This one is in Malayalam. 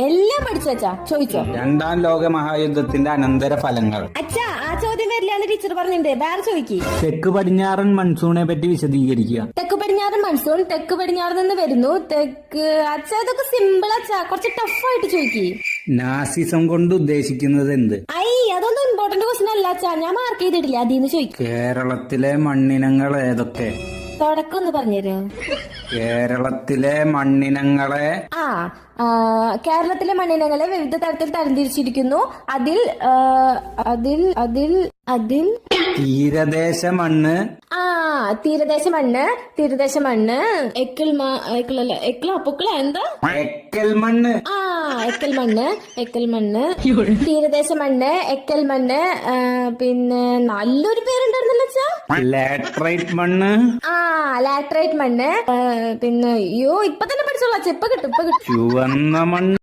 എല്ലാം പഠിച്ചു വെച്ചാ ചോദിച്ചോ. രണ്ടാം ലോക മഹായുദ്ധത്തിന്റെ അനന്തര ഫലങ്ങൾ. അച്ഛാ ആ ചോദ്യം വരില്ലാന്ന് ടീച്ചർ പറഞ്ഞിട്ടുണ്ട്. വേറെ ചോദിക്കി. തെക്ക് പടിഞ്ഞാറൻ മൺസൂണെ പറ്റി വിശദീകരിക്കുക. തെക്ക് പടിഞ്ഞാറൻ മൺസൂൺ തെക്ക് പടിഞ്ഞാറ് നിന്ന് വരുന്നു. തെക്ക് അച്ഛാ ഇതൊക്കെ സിമ്പിൾ അച്ഛാ, കുറച്ച് ടഫായിട്ട് ചോദിക്കി. നാസിസം കൊണ്ട് ഉദ്ദേശിക്കുന്നത് എന്ത്? അതൊന്നും ഇമ്പോർട്ടന്റ് ക്വസ്റ്റൻ അല്ല അച്ഛാ, ഞാൻ മാർക്ക് ചെയ്തിട്ടില്ല, അതിന്ന് ചോദിക്കും. കേരളത്തിലെ മണ്ണിനങ്ങൾ ഏതൊക്കെ? തുടക്കം ഒന്ന് പറഞ്ഞുതരോ? കേരളത്തിലെ മണ്ണിനങ്ങളെ കേരളത്തിലെ മണ്ണിനങ്ങളെ വിവിധ തരത്തിൽ തരംതിരിച്ചിരിക്കുന്നു. അതിൽ തീരദേശ മണ്ണ്. തീരദേശ മണ്ണ് എക്കൽ എന്താ എക്കൽ മണ്ണ്. എക്കൽ മണ്ണ് തീരദേശ മണ്ണ്, എക്കൽ മണ്ണ്. പിന്നെ നല്ലൊരു പേരുണ്ടായിരുന്നല്ലോ അച്ഛാ, ലാറ്ററൈറ്റ് മണ്ണ്. ലാറ്ററൈറ്റ് മണ്ണ്. പിന്നെ ഇപ്പൊ തന്നെ പഠിച്ചോളാം, ഇപ്പൊ കിട്ടും. ചുവന്ന മണ്ണ്.